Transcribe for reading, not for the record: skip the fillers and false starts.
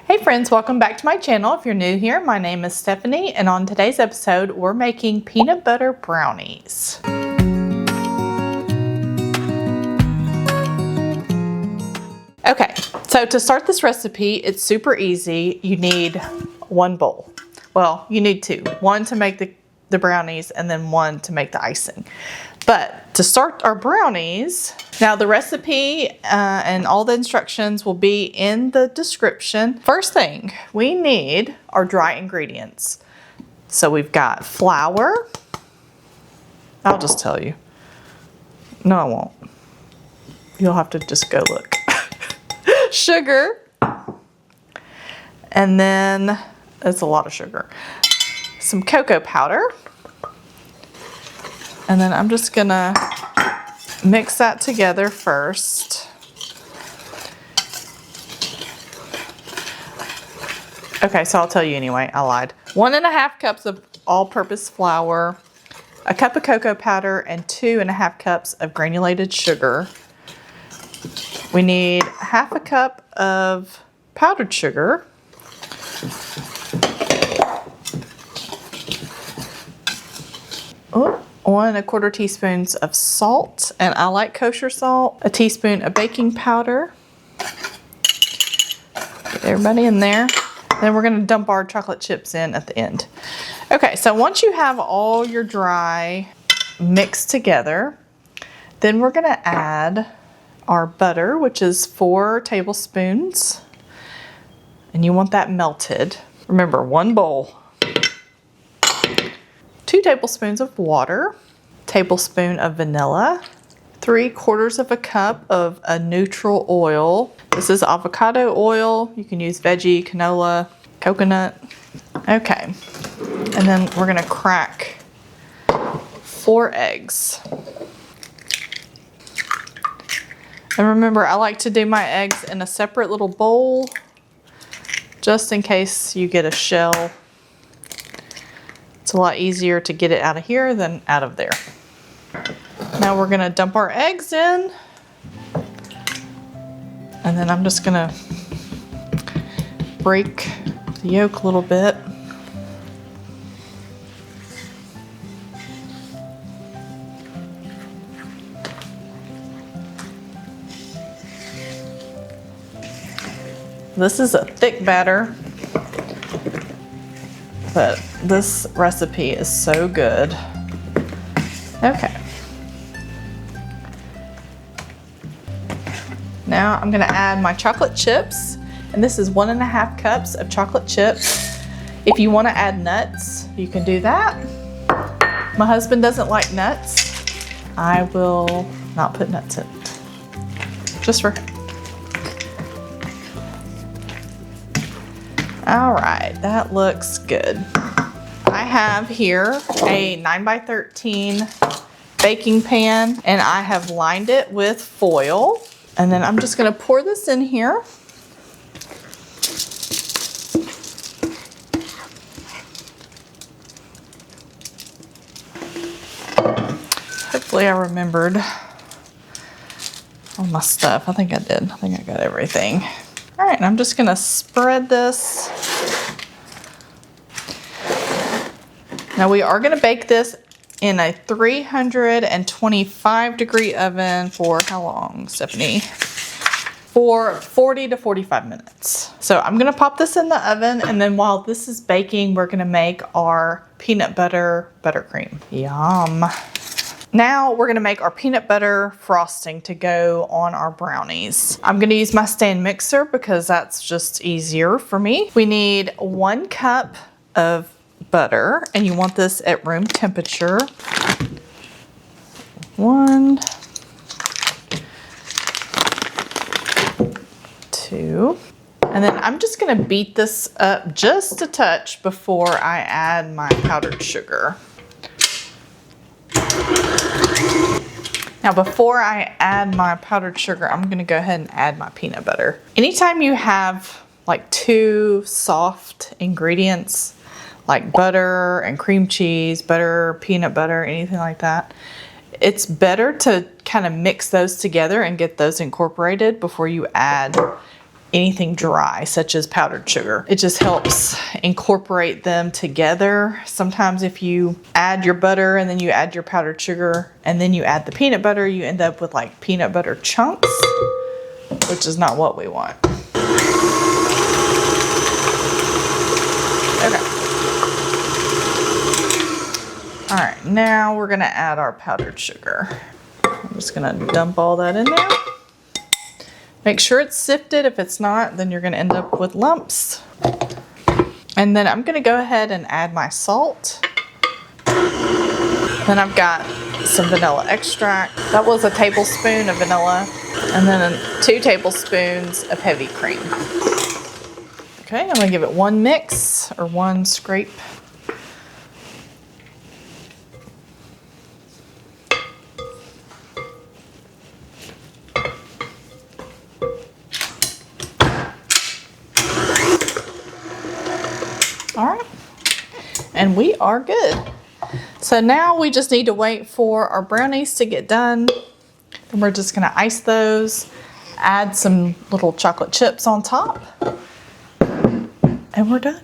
Hey friends, welcome back to my channel. If you're new here, my name is Stephanie, and on today's episode, we're making peanut butter brownies. Okay, so to start this recipe, it's super easy. You need one bowl. Well, you need two. One to make the brownies and then one to make the icing. But to start our brownies, now the recipe and all the instructions will be in the description. First thing we need are dry ingredients. So we've got flour. I'll just tell you. No, I won't. You'll have to just go look. Sugar. And then it's a lot of sugar. Some cocoa powder. And then I'm just gonna mix that together first. Okay, so I'll tell you anyway, I lied. 1.5 cups of all-purpose flour, a cup of cocoa powder, and 2.5 cups of granulated sugar. We need 1/2 cup of powdered sugar. Oh. 1 1/4 teaspoons of salt, and I like kosher salt. A teaspoon of baking powder. Get everybody in there. Then we're gonna dump our chocolate chips in at the end. Okay, so once you have all your dry mixed together, then we're gonna add our butter, which is 4 tablespoons. And you want that melted. Remember, 1 bowl. 2 tablespoons of water, tablespoon of vanilla, 3/4 cup of a neutral oil. This is avocado oil. You can use veggie, canola, coconut. Okay, and then we're gonna crack 4 eggs. And remember, I like to do my eggs in a separate little bowl, just in case you get a shell. It's a lot easier to get it out of here than out of there. Now we're gonna dump our eggs in. And then I'm just gonna break the yolk a little bit. This is a thick batter, but this recipe is so good. Okay. Now I'm gonna add my chocolate chips, and this is 1.5 cups of chocolate chips. If you wanna add nuts, you can do that. My husband doesn't like nuts. I will not put nuts in, just for him. All right, that looks good. I have here a 9x13 baking pan, and I have lined it with foil. And then I'm just gonna pour this in here. Hopefully I remembered all my stuff. I think I did. I think I got everything. All right, and I'm just gonna spread this. Now we are gonna bake this in a 325 degree oven for how long, Stephanie? For 40 to 45 minutes. So I'm gonna pop this in the oven, and then while this is baking, we're gonna make our peanut butter buttercream. Yum. Now we're gonna make our peanut butter frosting to go on our brownies. I'm gonna use my stand mixer because that's just easier for me. We need 1 cup of butter, and you want this at room temperature. 1, 2, and then I'm just gonna beat this up just a touch before I add my powdered sugar. Now before I add my powdered sugar, I'm gonna go ahead and add my peanut butter. Anytime you have like 2 soft ingredients, like butter and cream cheese, butter, peanut butter, anything like that, it's better to kind of mix those together and get those incorporated before you add anything dry, such as powdered sugar. It just helps incorporate them together. Sometimes if you add your butter and then you add your powdered sugar and then you add the peanut butter, you end up with like peanut butter chunks, which is not what we want. Okay. All right, now we're gonna add our powdered sugar. I'm just gonna dump all that in there. Make sure it's sifted. If it's not, then you're gonna end up with lumps. And then I'm gonna go ahead and add my salt. Then I've got some vanilla extract. That was a tablespoon of vanilla, and then 2 tablespoons of heavy cream. Okay, I'm gonna give it one mix or one scrape. All right, and we are good. So now we just need to wait for our brownies to get done. And we're just gonna ice those, add some little chocolate chips on top, and we're done.